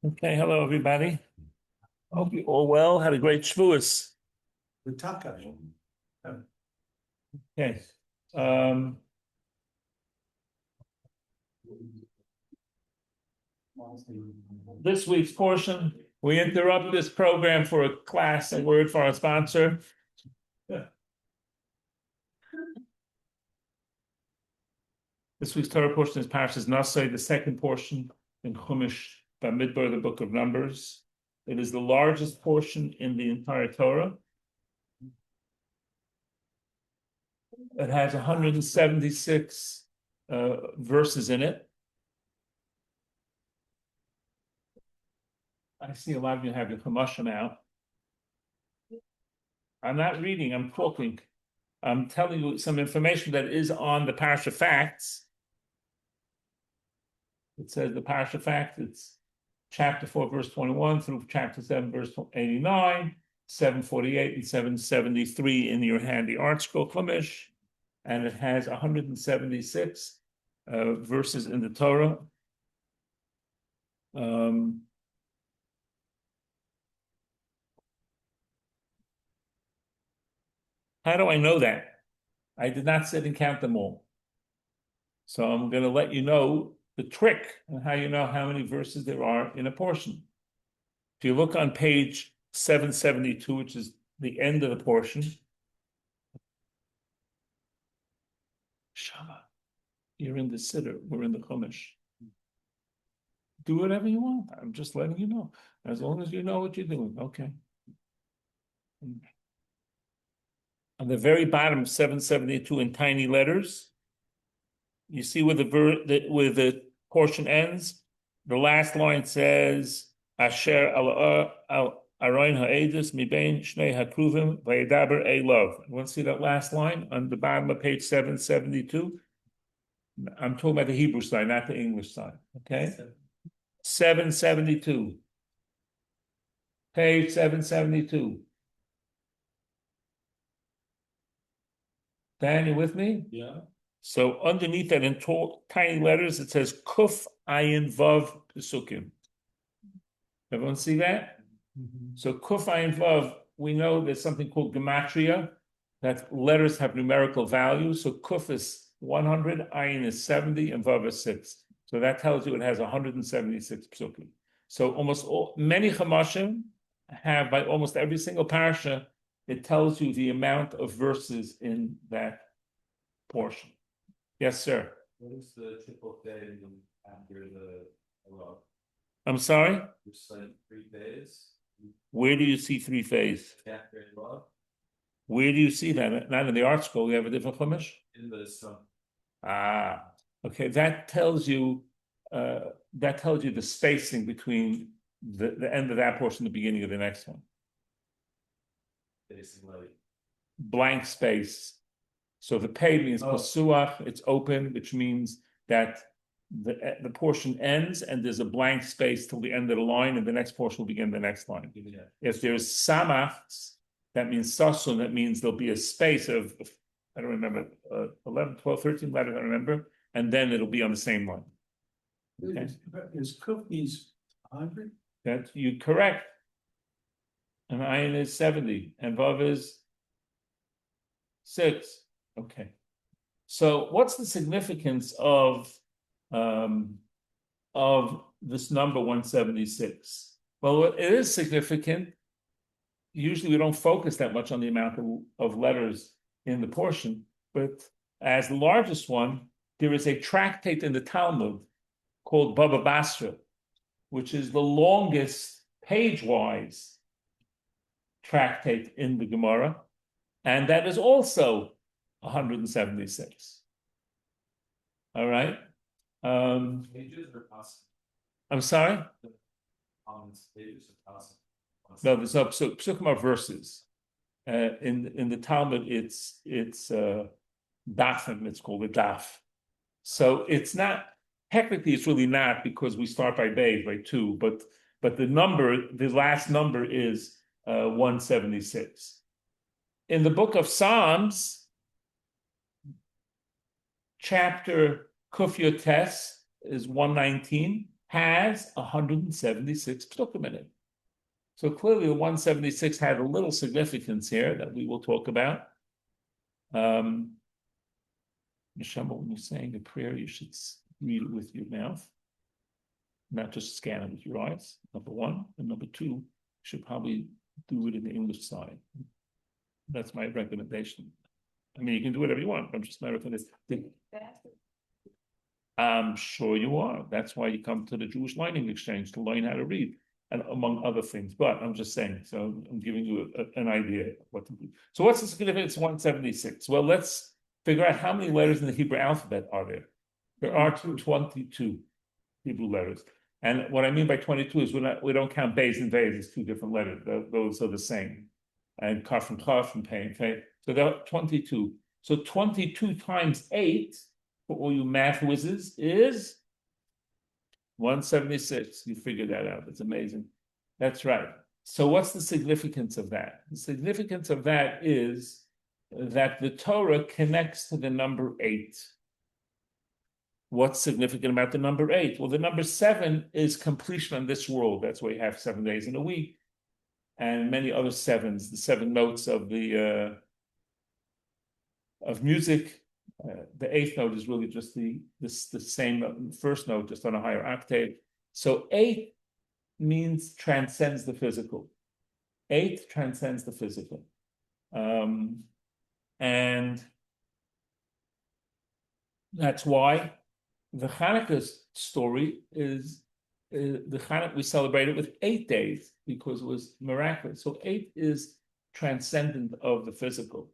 Okay, hello everybody. Hope you all well. Had a great Shavuos. The Taka. Okay. This week's portion, we interrupt this program for a class and word for our sponsor. This week's Torah portion is Parshat Naso, the second portion in Chumash Bamidbar, the book of Numbers. It is the largest portion in the entire Torah. It has 176 verses in it. I see a lot of you have your Chumash out. I'm not reading, I'm talking. I'm telling you some information that is on the Parsha Facts. It says the Parsha Facts, it's chapter 4, verse 21 through chapter 7, verse 89, 748 and 773 in your handy art scroll Chumash. And it has 176 verses in the Torah. How do I know that? I did not sit and count them all. So I'm going to let you know the trick on how you know how many verses there are in a portion. If you look on page 772, which is the end of the portion, Shabbat, you're in the Siddur, we're in the Chumash. Do whatever you want. I'm just letting you know. As long as you know what you're doing, okay. On the very bottom of 772 in tiny letters, you see where the portion ends. The last line says, "Asher al aroin ha'edus mibein shnei hakruvim vayedaber elov." You want to see that last line on the bottom of page 772? I'm talking about the Hebrew side, not the English side. Okay, 772, page 772. Dan, you with me? Yeah. So underneath that in tiny letters, it says Kuf Ayin Vav Pesukim. Everyone see that? Mm-hmm. So Kuf Ayin Vav, we know there's something called gematria, that letters have numerical values. So Kuf is 100, Ayin is 70, and Vav is 6. So that tells you it has 176 Pesukim. So many Chamashim have, by almost every single parsha, it tells you the amount of verses in that portion. Yes, sir. What is the triple phase after the log? I'm sorry? It's like 3 phase. Where do you see 3 phase? After the log? Where do you see that? Not in the art school. We have a different Chumash? In the sun. Ah, okay. That tells you the spacing between the end of that portion and the beginning of the next one. Basically. Blank space. So the pei means pasuach, it's open, which means that the portion ends and there's a blank space till the end of the line, and the next portion will begin the next line. Yeah. If there's samach, that means sasun, that means there'll be a space of, I don't remember, 11, 12, 13 letters, I remember, and then it'll be on the same line. Okay. Is cookies 100? That's you correct. And ayin is 70, and vav is 6. Okay. So what's the significance of this number 176? Well, it is significant. Usually we don't focus that much on the amount of letters in the portion, but as the largest one, there is a tractate in the Talmud called Baba Basra, which is the longest page-wise tractate in the Gemara, and that is also 176. All right. Pages or possible? I'm sorry? Pages or possible? No, there's no psukim are verses. In the Talmud, it's dafim. It's called a daf. So it's not technically. It's really not, because we start by 2, but the last number is 176. In the book of Psalms, chapter Kuf Yotes is 119, has 176 psukim in it. So clearly the 176 had a little significance here that we will talk about. Neshama, when you're saying a prayer, you should read it with your mouth, not just scan it with your eyes, number one. And number two, you should probably do it in the English side. That's my recommendation. I mean, you can do whatever you want. I'm just matter of this. I'm sure you are. That's why you come to the Jewish Learning Exchange to learn how to read, and among other things. But I'm just saying, so I'm giving you an idea of what to do. So what's the significance of 176? Well, let's figure out how many letters in the Hebrew alphabet are there. There are 22 Hebrew letters. And what I mean by 22 is we don't count bays and vays as two different letters. Those are the same. And kaf and chaf and pei and pei. So there are 22. So 22 times 8, for all you math whizzes, is 176. You figured that out. That's amazing. That's right. So what's the significance of that? The significance of that is that the Torah connects to the number 8. What's significant about the number 8? Well, the number 7 is completion in this world. That's why you have 7 days in a week, and many other sevens. The 7 notes of the of music. The 8th note is really just the same first note, just on a higher octave. So 8 means transcends the physical. 8 transcends the physical, and that's why the Hanukkah story is the Hanukkah. We celebrate it with 8 days because it was miraculous. So 8 is transcendent of the physical.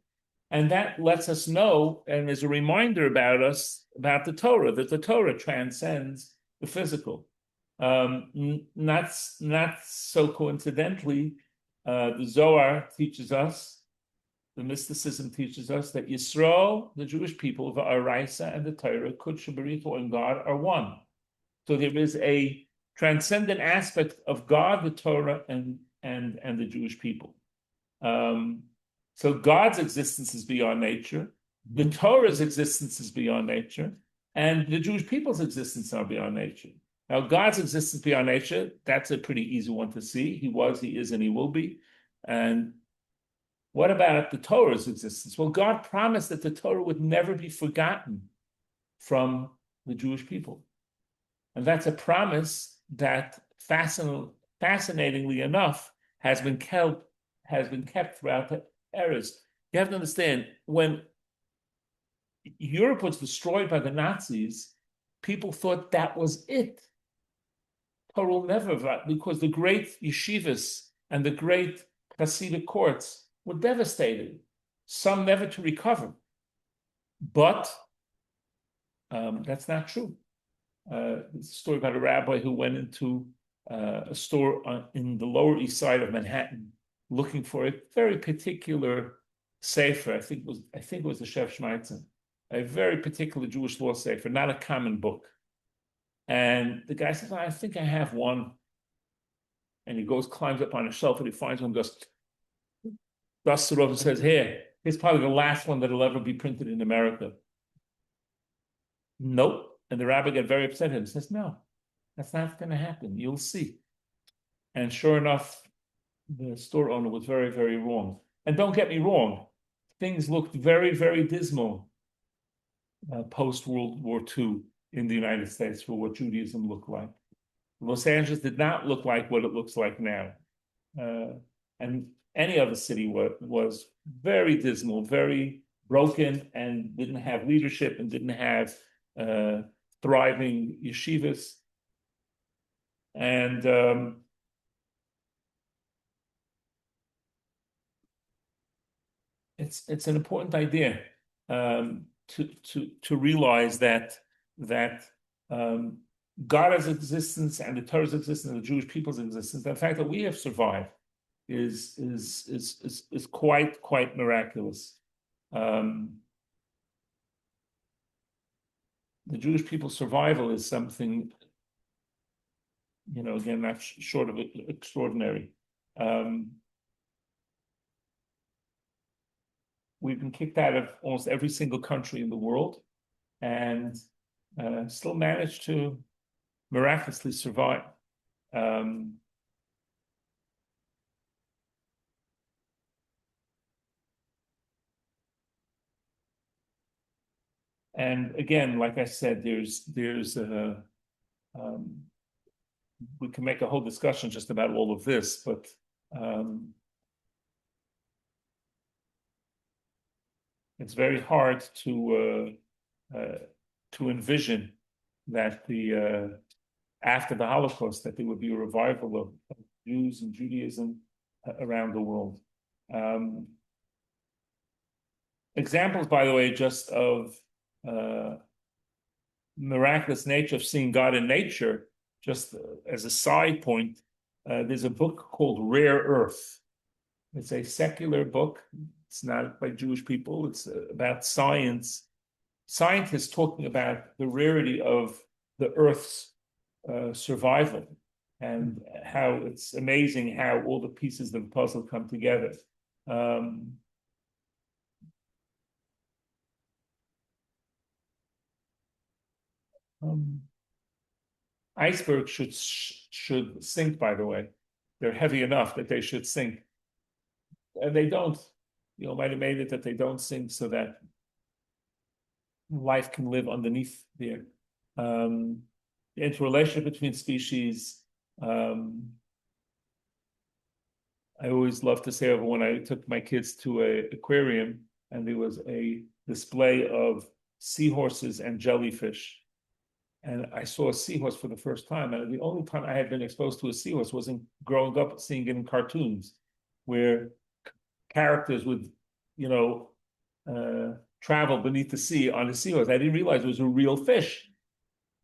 And that lets us know, and is a reminder about us, about the Torah, that the Torah transcends the physical. Not so coincidentally, the Zohar teaches us, the mysticism teaches us that Yisrael, the Jewish people, the Araisa and the Torah, Kudsha Baruch and God are one. So there is a transcendent aspect of God, the Torah, and the Jewish people. So God's existence is beyond nature, the Torah's existence is beyond nature, and the Jewish people's existence are beyond nature. Now, God's existence beyond nature, that's a pretty easy one to see. He was, he is, and he will be. And what about the Torah's existence? Well, God promised that the Torah would never be forgotten from the Jewish people. And that's a promise that, fascinatingly enough, has been kept throughout the eras. You have to understand, when Europe was destroyed by the Nazis, people thought that was it. Torah will never, because the great yeshivas and the great Hasidic courts were devastated, some never to recover. But that's not true. It's a story about a rabbi who went into a store in the Lower East Side of Manhattan looking for a very particular sefer. I think it was the Chef Schmeitzen, a very particular Jewish law sefer, not a common book. And the guy says, I think I have one. And he goes, climbs up on a shelf, and he finds one, goes, dusts it off and says, here, here's probably the last one that'll ever be printed in America. Nope. And the rabbi got very upset and says, no, that's not going to happen. You'll see. And sure enough, the store owner was very, very wrong. And don't get me wrong, things looked very, very dismal post-World War II in the United States for what Judaism looked like. Los Angeles did not look like what it looks like now. And any other city was very dismal, very broken, and didn't have leadership and didn't have thriving yeshivas. And it's an important idea to realize that God's existence and the Torah's existence and the Jewish people's existence, the fact that we have survived is quite miraculous. The Jewish people's survival is something, again, not short of extraordinary. We've been kicked out of almost every single country in the world, and still managed to miraculously survive. And again, like I said, there's we can make a whole discussion just about all of this, but it's very hard to envision that after the Holocaust that there would be a revival of Jews and Judaism around the world. Examples, by the way, just of miraculous nature of seeing God in nature, just as a side point, there's a book called Rare Earth. It's a secular book. It's not by Jewish people. It's about science. Scientists talking about the rarity of the Earth's survival and how it's amazing how all the pieces of the puzzle come together. Icebergs should sink, by the way. They're heavy enough that they should sink. And they don't. You know, might have made it that they don't sink so that life can live underneath there. The interrelationship between species. I always love to say when I took my kids to an aquarium and there was a display of seahorses and jellyfish. And I saw a seahorse for the first time. And the only time I had been exposed to a seahorse was in growing up seeing it in cartoons, where characters would, travel beneath the sea on a seahorse. I didn't realize it was a real fish.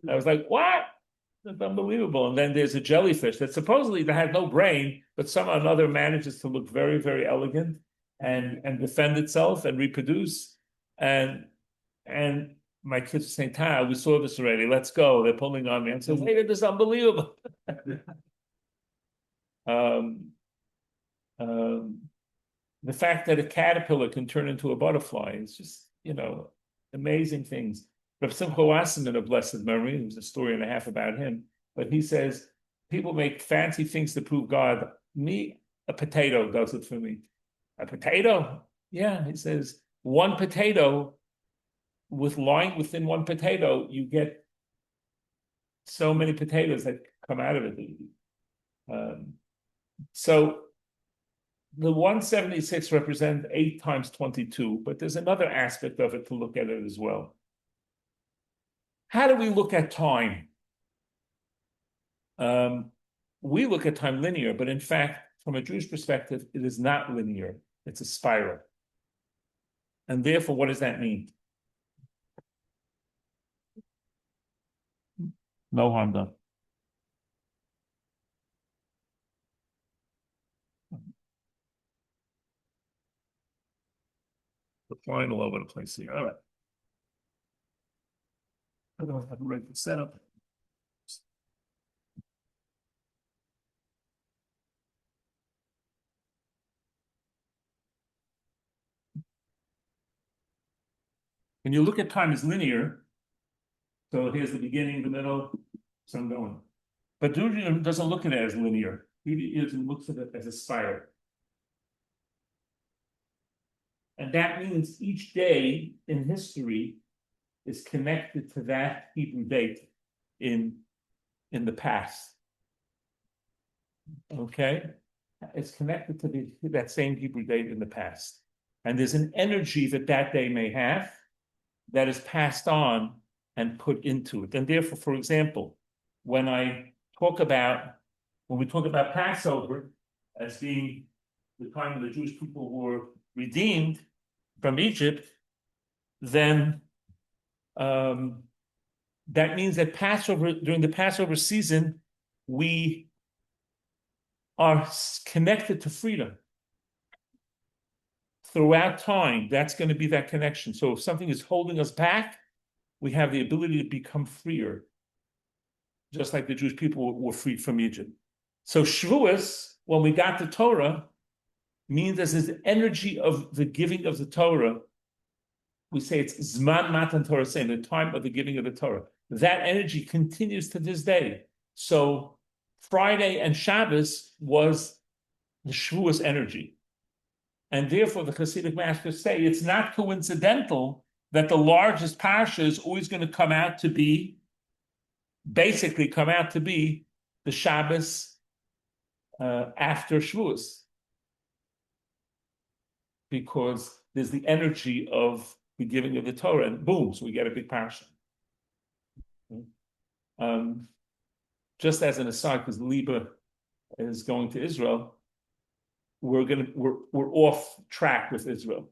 I was like, what? That's unbelievable. And then there's a jellyfish that supposedly that had no brain, but somehow or another manages to look very, very elegant and defend itself and reproduce. And my kids are saying, "Ta, we saw this already. Let's go." They're pulling on me. I said, "Wait, this is unbelievable." The fact that a caterpillar can turn into a butterfly is just, amazing things. Rabbi Simcha Wasserman, of blessed memory, there's a story and a half about him, but he says, people make fancy things to prove God. Me, a potato does it for me. A potato? Yeah, he says, one potato, lying within one potato, you get so many potatoes that come out of it. So the 176 represents 8 times 22, but there's another aspect of it to look at it as well. How do we look at time? We look at time linear, but in fact, from a Jewish perspective, it is not linear. It's a spiral. And therefore, what does that mean? No harm done. We're flying all over the place here. All right. I don't have a regular setup. When you look at time as linear, so here's the beginning, the middle, so I'm going. But Judaism doesn't look at it as linear. Judaism looks at it as a spiral. And that means each day in history is connected to that Hebrew date in the past. Okay? It's connected to that same Hebrew date in the past. And there's an energy that day may have that is passed on and put into it. And therefore, for example, when we talk about Passover as being the time when the Jewish people were redeemed from Egypt, then that means that during the Passover season, we are connected to freedom. Throughout time, that's going to be that connection. So if something is holding us back, we have the ability to become freer, just like the Jewish people were freed from Egypt. So Shavuos, when we got the Torah, means there's this energy of the giving of the Torah we say it's Zman Matan Torah, saying the time of the giving of the Torah. That energy continues to this day. So Friday and Shabbos was the Shavuos energy. And therefore, the Hasidic masters say it's not coincidental that the largest Parsha is always going to come out to be the Shabbos after Shavuos. Because there's the energy of the giving of the Torah, and boom, so we get a big Parsha. Just as an aside, because Liba is going to Israel, we're off track with Israel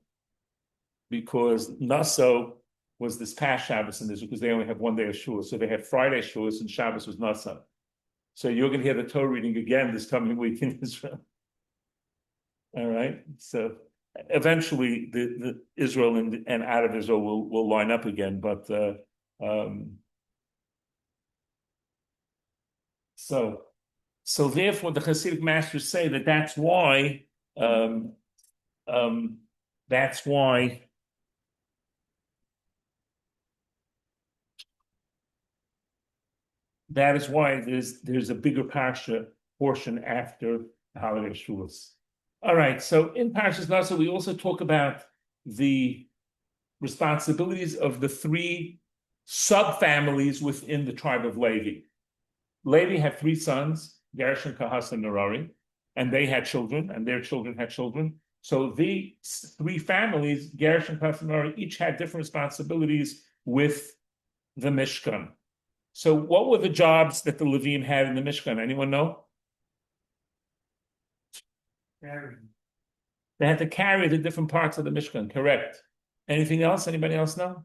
because Naso was this past Shabbos in Israel because they only have one day of Shavuos, so they have Friday Shavuos and Shabbos was Naso. So you're going to hear the Torah reading again this coming week in Israel. All right, so eventually the Israel and out of Israel will line up again, but so therefore the Hasidic masters say that's why that's why that is why there's a bigger Parsha portion after the holiday Shavuos. All right, so in Parshas Naso we also talk about the responsibilities of the three subfamilies within the tribe of Levi. Levi had three sons, Gershon, Kahas, and Merari, and they had children, and their children had children. So the three families, Gershon, Kahas, and Merari, each had different responsibilities with the Mishkan. So what were the jobs that the Levim had in the Mishkan? Anyone know? They had to carry the different parts of the Mishkan, correct. Anything else? Anybody else know?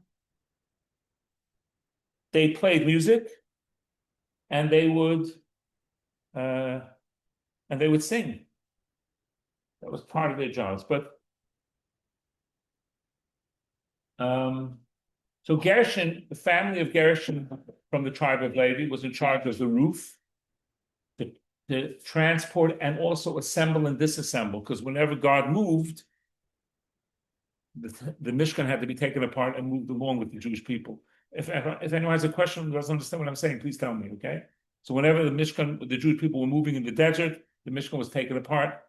They played music, and they would sing. That was part of their jobs. But so Gershon, the family of Gershon from the tribe of Levi, was in charge of the roof, the transport, and also assemble and disassemble. Because whenever God moved, the Mishkan had to be taken apart and moved along with the Jewish people. If anyone has a question, doesn't understand what I'm saying, please tell me, okay? So whenever the Jewish people were moving in the desert, the Mishkan was taken apart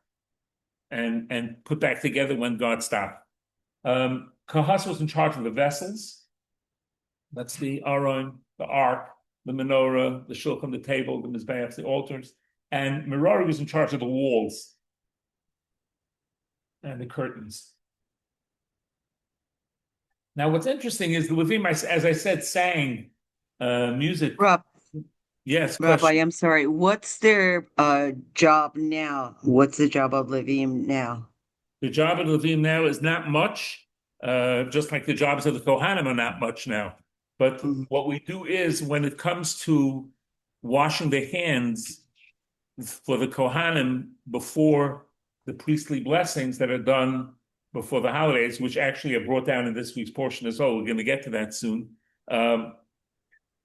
and put back together when God stopped. Kahas was in charge of the vessels. That's the Aron, the Ark, the menorah, the shulchan, the table, the mizbeach, the altars. And Merari was in charge of the walls and the curtains. Now, what's interesting is the Levim, as I said, sang music. Rob, Yes, Rabbi, question. I'm sorry. What's their job now? What's the job of Levim now? The job of the Levim now is not much, just like the jobs of the Kohanim are not much now. But what we do is, when it comes to washing the hands for the Kohanim before the priestly blessings that are done before the holidays, which actually are brought down in this week's portion as well, we're going to get to that soon.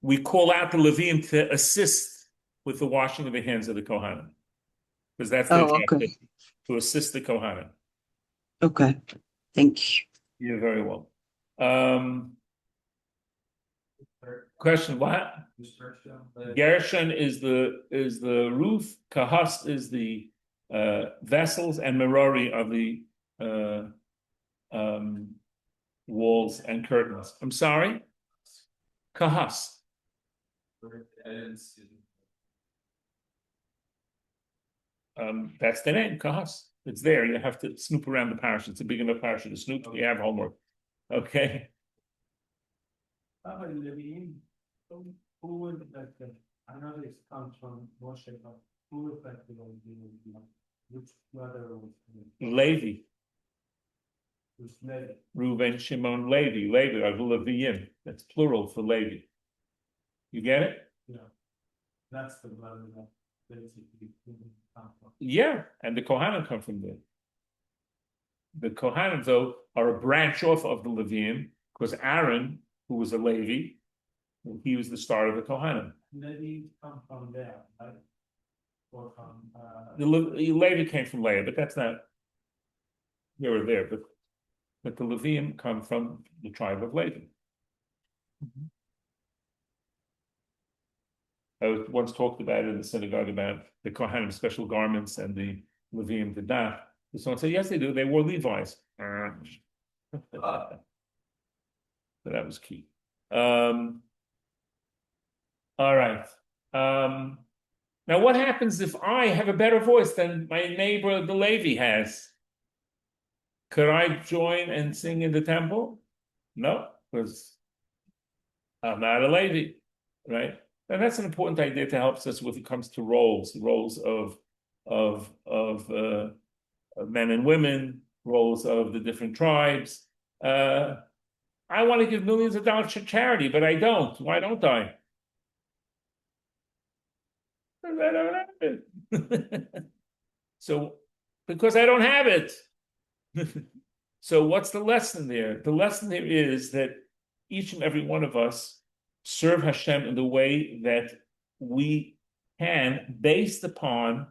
We call out the Levim to assist with the washing of the hands of the Kohanim, because that's their job, okay. to assist the Kohanim. Okay, thank you. You're very welcome. Question: what? Gershon is the roof, Kahas is the vessels, and Merari are the walls and curtains. I'm sorry, Kahas. That's the name, Kahas. It's there. You have to snoop around the parish. It's a big enough parish to snoop. We have homework. Okay. Who would I know this comes from Moshe, but who affected which brother was Levi. Who's Levi? Reuven, Shimon, Levi are the Leviyim. That's plural for Levi. You get it? Yeah, that's the brother that basically come from. Yeah, and the Kohanim come from there. The Kohanim, though, are a branch off of the Leviyim, because Aaron, who was a Levi, he was the start of the Kohanim. Levi come from there, right? Or from The Levi came from Leah, but that's not here or there. But but the Levium come from the tribe of Levi. I once talked about it in the synagogue about the Kohanim special garments and the Levium did not. And someone said, yes, they do. They wore Levi's. So that was key. All right. Now, what happens if I have a better voice than my neighbor, the Levi, has? Could I join and sing in the temple? No, because I'm not a Levi, right? And that's an important idea to help us when it comes to roles of men and women, roles of the different tribes. I want to give millions of dollars to charity, but I don't. Why don't I? So, because I don't have it. So what's the lesson there? The lesson there is that each and every one of us serve Hashem in the way that we can, based upon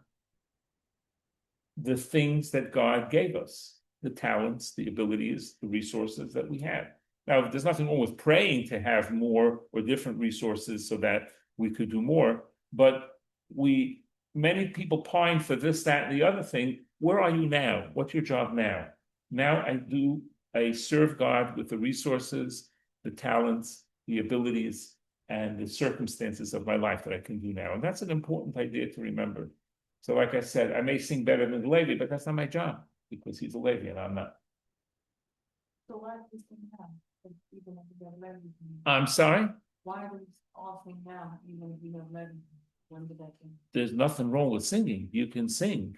the things that God gave us, the talents, the abilities, the resources that we have. Now, there's nothing wrong with praying to have more or different resources so that we could do more, but many people pine for this, that, and the other thing. Where are you now? What's your job now? Now I serve God with the resources, the talents, the abilities, and the circumstances of my life that I can do now. And that's an important idea to remember. So like I said, I may sing better than the Levi, but that's not my job because he's a Levi and I'm not. So why do you sing now? Even if you have Levi? I'm sorry? Why do you all sing now, even if you have Levi? When did that change? There's nothing wrong with singing. You can sing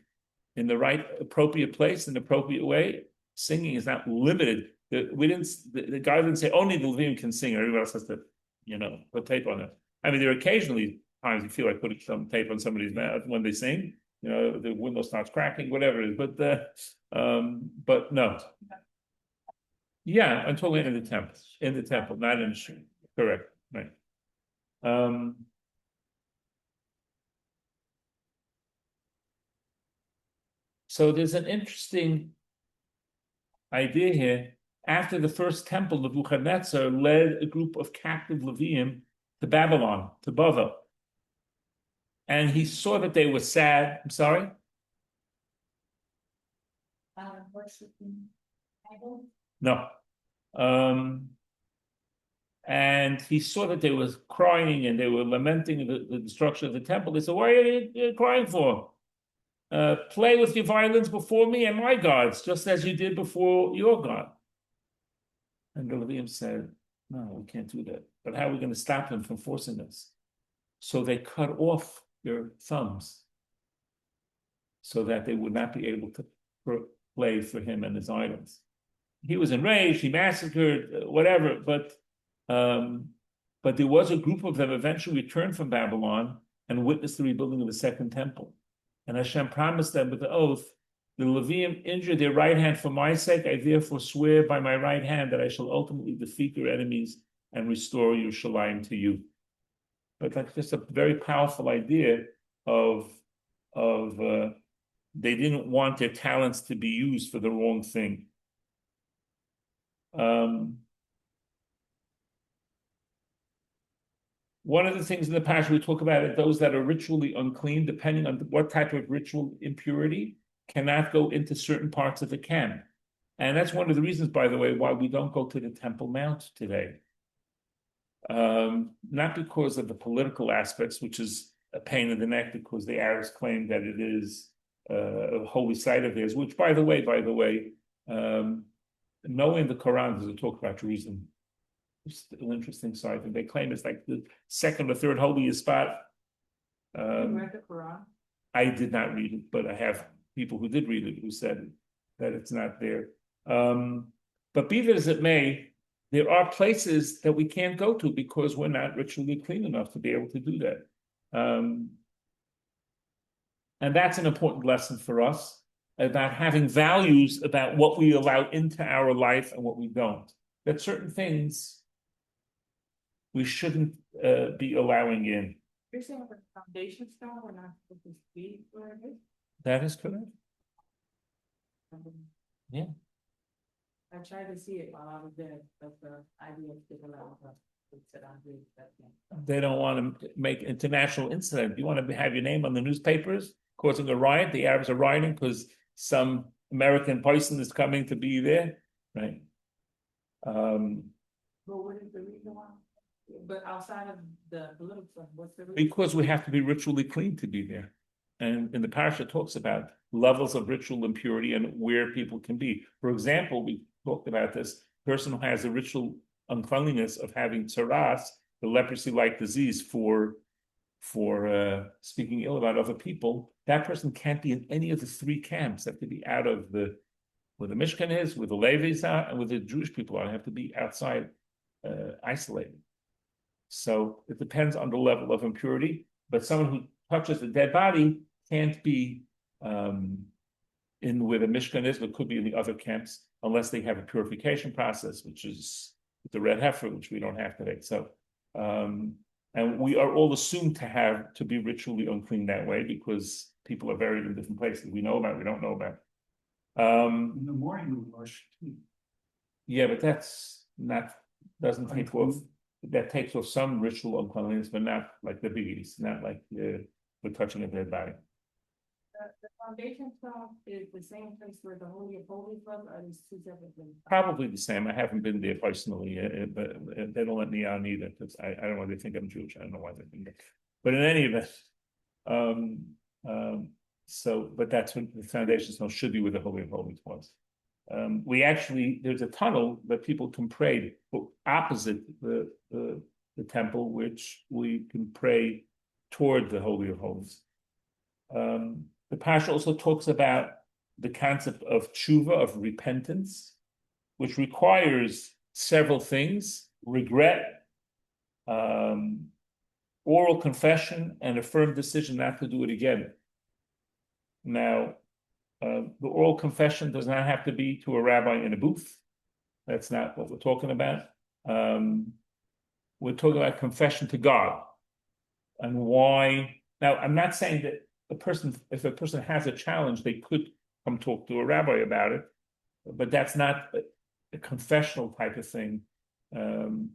in the right appropriate place, in the appropriate way. Singing is not limited. The guy didn't say only the Levium can sing, everybody else has to, put tape on it. I mean, there are occasionally times you feel like putting some tape on somebody's mouth when they sing, the window starts cracking, whatever it is, but no. Yeah, until in the temple, not in the street. Correct, right. So there's an interesting idea here. After the first temple, Nebuchadnezzar led a group of captive Levium to Babylon, to Bavel. And he saw that they were sad. I'm sorry? Worshiping idols? No. And he saw that they were crying and they were lamenting the destruction of the temple. They said, what are you crying for? Play with your violins before me and my gods, just as you did before your God. And the Levium said, no, we can't do that. But how are we going to stop him from forcing us? So they cut off their thumbs so that they would not be able to play for him and his idols. He was enraged, he massacred, whatever, but there was a group of them eventually returned from Babylon and witnessed the rebuilding of the second temple. And Hashem promised them with the oath, the Levium injured their right hand for my sake. I therefore swear by my right hand that I shall ultimately defeat your enemies and restore Yerushalayim to you. But that's just a very powerful idea of they didn't want their talents to be used for the wrong thing. One of the things in the Parsha we talk about is those that are ritually unclean, depending on what type of ritual impurity, cannot go into certain parts of the camp. And that's one of the reasons, by the way, why we don't go to the Temple Mount today. Not because of the political aspects, which is a pain in the neck, because the Arabs claim that it is a holy site of theirs, which, by the way, knowing the Quran does talk about Jerusalem. It's an interesting site, and they claim it's like the second or third holiest spot. You read the Quran? I did not read it, but I have people who did read it who said that it's not there. But be that as it may, there are places that we can't go to because we're not ritually clean enough to be able to do that. And that's an important lesson for us about having values about what we allow into our life and what we don't. That certain things we shouldn't be allowing in. You're saying for the foundation stone, we're not supposed to speak where it is? That is correct. Yeah. I tried to see it while I was there, but the idea of allowed said I'm doing that. They don't want to make international incident. You want to have your name on the newspapers causing a riot. The Arabs are rioting because some American person is coming to be there, right? But what is the reason why? But outside of the political stuff, what's the reason? Because we have to be ritually clean to be there. And in the Parsha talks about levels of ritual impurity and where people can be. For example, we talked about this person who has a ritual uncleanliness of having tsaras, the leprosy-like disease, for speaking ill about other people. That person can't be in any of the three camps. They have to be out of where the Mishkan is, where the Levites are, and where the Jewish people are. They have to be outside, isolated. So it depends on the level of impurity. But someone who touches a dead body can't be in where the Mishkan is, but could be in the other camps unless they have a purification process, which is the red heifer, which we don't have today. So, and we are all assumed to be ritually unclean that way because people are buried in different places. We know about, we don't know about. In the morning, we wash teeth. Yeah, but doesn't take off. That takes off some ritual uncleanliness, but not like the biggies, not like we're touching a dead body. The foundation stone is the same place where the Holy of Holies was, or is two separate things? Probably the same. I haven't been there personally, but they don't let me on either because I don't know why they think I'm Jewish. I don't know why they think that. But in any event, but that's what the foundation stone should be where the Holy of Holies was. There's a tunnel that people can pray opposite the temple, which we can pray toward the Holy of Holies. The Parsha also talks about the concept of tshuva, of repentance, which requires several things: regret, oral confession, and a firm decision not to do it again. Now, the oral confession does not have to be to a rabbi in a booth. That's not what we're talking about. We're talking about confession to God. And why? Now, I'm not saying that if a person has a challenge, they could come talk to a rabbi about it, but that's not a confessional type of thing. And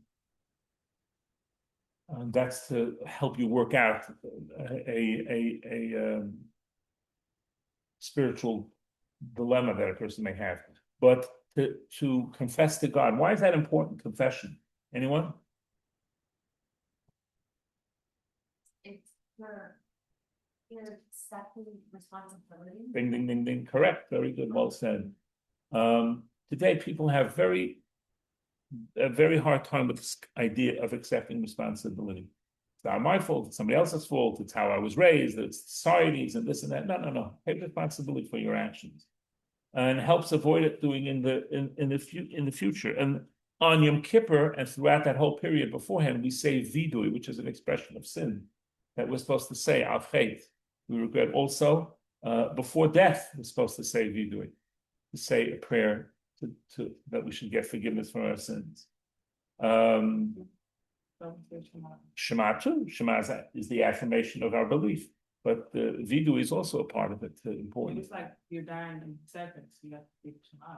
that's to help you work out a spiritual dilemma that a person may have. But to confess to God, why is that important? Confession. Anyone? It's for your accepting responsibility. Ding, ding, ding, ding. Correct. Very good. Well said. Today, people have a very hard time with this idea of accepting responsibility. It's not my fault. It's somebody else's fault. It's how I was raised. It's society's and this and that. No. Take responsibility for your actions, and helps avoid it doing in the future. And on Yom Kippur and throughout that whole period beforehand, we say vidui, which is an expression of sin that we're supposed to say our faith. We regret also before death. We're supposed to say vidui, to say a prayer to that we should get forgiveness for our sins. Shema too. Shema is the affirmation of our belief, but the vidui is also a part of it. Important. It's like you're dying in seconds. You have to speak Shema.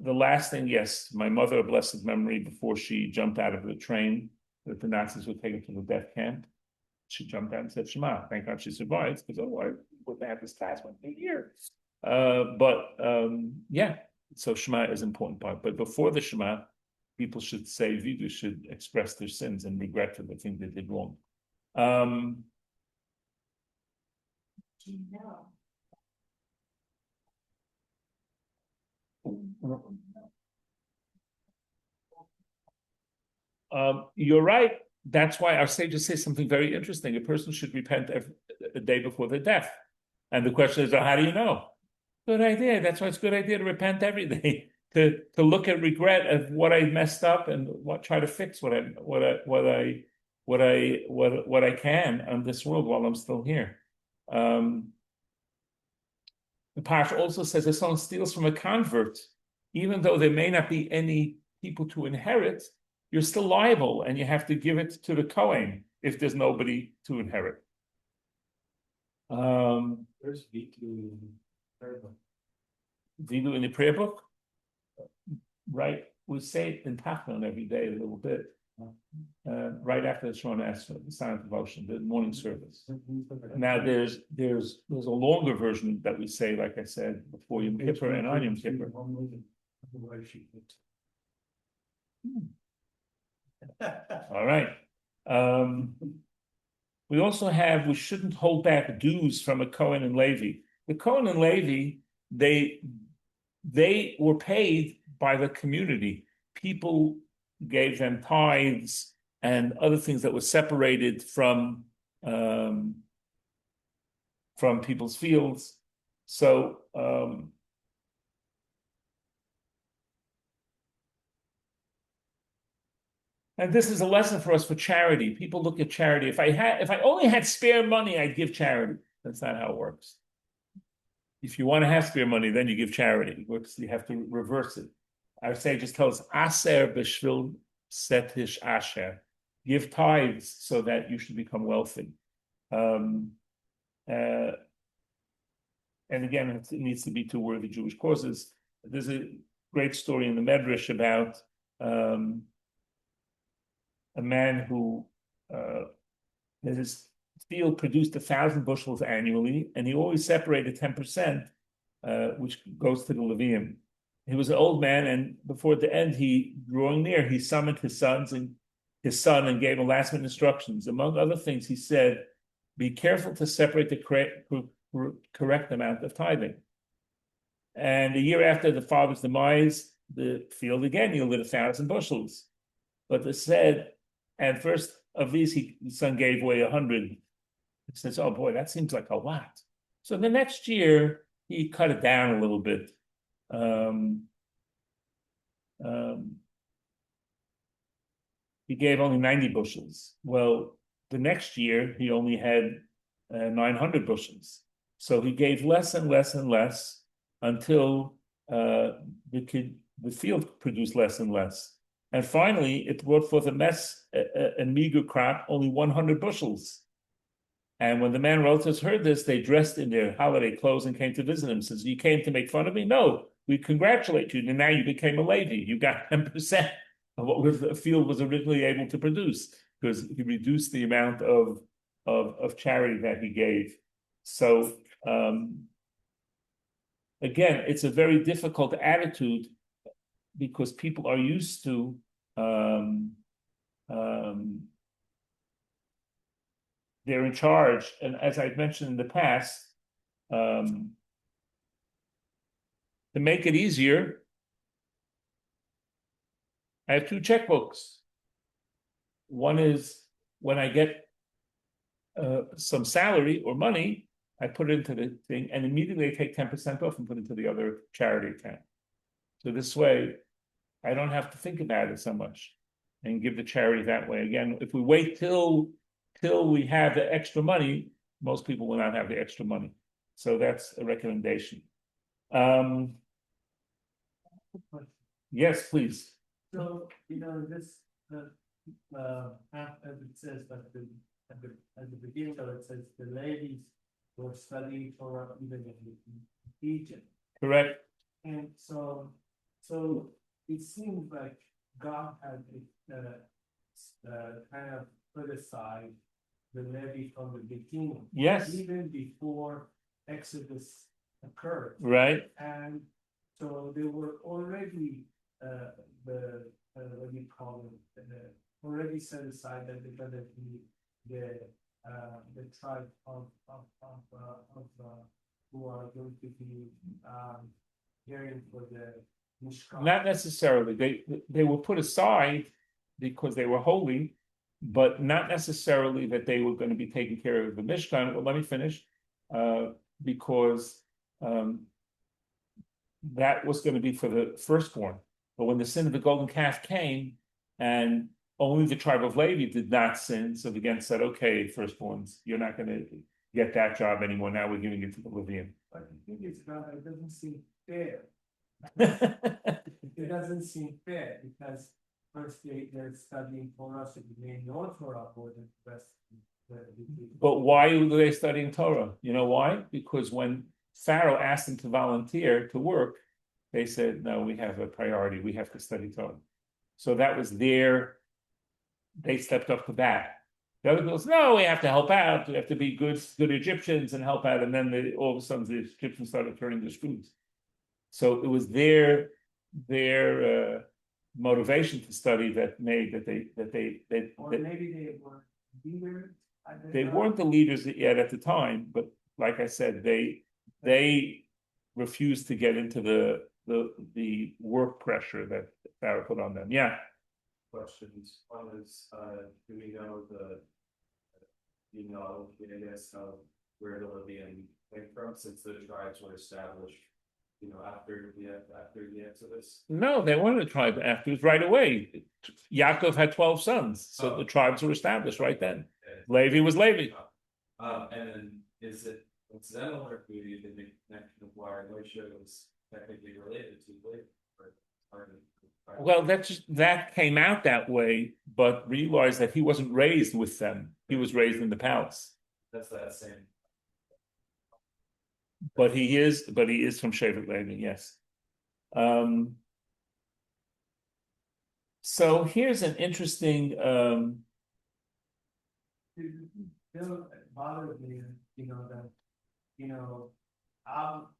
The last thing, yes, my mother, of blessed memory, before she jumped out of the train that the Nazis were taking to the death camp, she jumped out and said Shema. Thank God she survived, because otherwise we wouldn't have this class one year. Yeah, so Shema is an important part. But before the Shema, people should say vidu, should express their sins and regret for the thing they did wrong. You're right. That's why our sages say something very interesting. A person should repent a day before their death. And the question is, how do you know? Good idea. That's why it's a good idea to repent every day. To look at regret of what I messed up and try to fix what I can on this world while I'm still here. The Parsha also says if someone steals from a convert, even though there may not be any people to inherit, you're still liable, and you have to give it to the Kohen if there's nobody to inherit. There's Vidu in the prayer book. Vidu in the prayer book? right, we say it in Tachnon every day a little bit. Right after the Shemona Esrei, the silent devotion, the morning service. Now there's a longer version that we say, like I said, before Yom Kippur and on Yom Kippur. All right. We also have, we shouldn't hold back dues from a Cohen and Levi. The Cohen and Levi, they were paid by the community. People gave them tithes and other things that were separated from people's fields. So and this is a lesson for us for charity. People look at charity. If I only had spare money, I'd give charity. That's not how it works. If you want to have spare money, then you give charity. You have to reverse it. Our sages tell us, Aser b'shvil setish asher. Give tithes so that you should become wealthy. And again, it needs to be to worthy Jewish causes. There's a great story in the Medrash about a man who his field produced 1,000 bushels annually, and he always separated 10%, which goes to the Levium. He was an old man, and before the end, drawing near, he summoned his son and gave him last minute instructions. Among other things, he said, "Be careful to separate the correct amount of tithing." And a year after the father's demise, the field again yielded 1,000 bushels. But they said, and first of these, the son gave away 100. He says, "Oh boy, that seems like a lot." So the next year, he cut it down a little bit. He gave only 90 bushels. Well, the next year, he only had 900 bushels. So he gave less and less and less until the field produced less and less. And finally, it brought forth a meager crop, only 100 bushels. And when the man relatives heard this, they dressed in their holiday clothes and came to visit him. Says, "You came to make fun of me? No, we congratulate you. And now you became a Levi. You got 10% of what the field was originally able to produce, because he reduced the amount of charity that he gave." So again, it's a very difficult attitude, because people are used to they're in charge. And as I've mentioned in the past, to make it easier, I have 2 checkbooks. One is when I get some salary or money, I put it into the thing, and immediately I take 10% off and put it into the other charity account. So this way, I don't have to think about it so much and give the charity that way. Again, if we wait till we have the extra money, most people will not have the extra money. So that's a recommendation. Yes, please. So, this, as it says, at the beginning of it says, the ladies were studying Torah even in Egypt. Correct. And so it seems like God had kind of put aside the Levi from the beginning. Yes. Even before Exodus occurred. Right. And so they were already what do you call it? Already set aside that they're going to be the tribe of who are going to be caring for the Mishkan. Not necessarily. They were put aside because they were holy, but not necessarily that they were going to be taking care of the Mishkan. Well, let me finish. Because that was going to be for the firstborn. But when the sin of the golden calf came, and only the tribe of Levi did not sin, so the again said, "Okay, firstborns, you're not going to get that job anymore. Now we're giving it to the Levium." But I think it doesn't seem fair. It doesn't seem fair because first they're studying Torah, so they may know Torah more than the rest of the people. But why were they studying Torah? You know why? Because when Pharaoh asked them to volunteer to work, they said, no, we have a priority. We have to study Torah. So that was their, they stepped up to bat. The other girls, no, we have to help out. We have to be good Egyptians and help out. And then all of a sudden the Egyptians started turning to students. So it was their motivation to study that made that Or maybe they were leaders. they weren't the leaders yet at the time, but like I said, they refused to get into the work pressure that Pharaoh put on them. Yeah. Questions. One is, do we know I guess, where the Libyan came from, since the tribes were established, after the Exodus? No, they weren't a tribe afterwards right away. Yaakov had 12 sons, so the tribes were established right then. Levi was Levi. And then is it coincidental, or do you think the connection of why Moshe was technically related to Levi? Well, that came out that way, but realized that he wasn't raised with them. He was raised in the palace. That's that same. But he is from Shevet Levi, yes. So here's an interesting Still bothers me, that,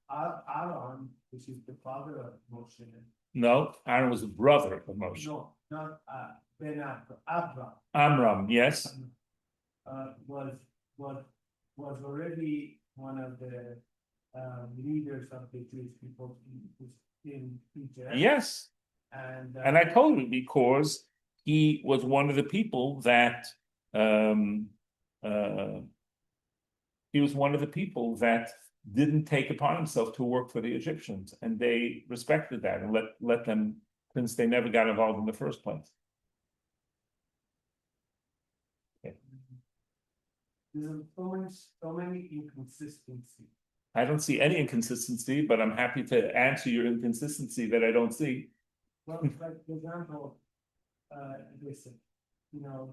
Aaron, which is the father of Moshe. no, Aaron was the brother of Moshe. No, not Ben Avraham. Amram, yes. Was already one of the leaders of the Jewish people in Egypt. Yes. And I told you because he was one of the people that didn't take upon himself to work for the Egyptians, and they respected that and let them, since they never got involved in the first place. Okay. There's so many inconsistencies. I don't see any inconsistency, but I'm happy to answer your inconsistency that I don't see. Well, like for example, listen, the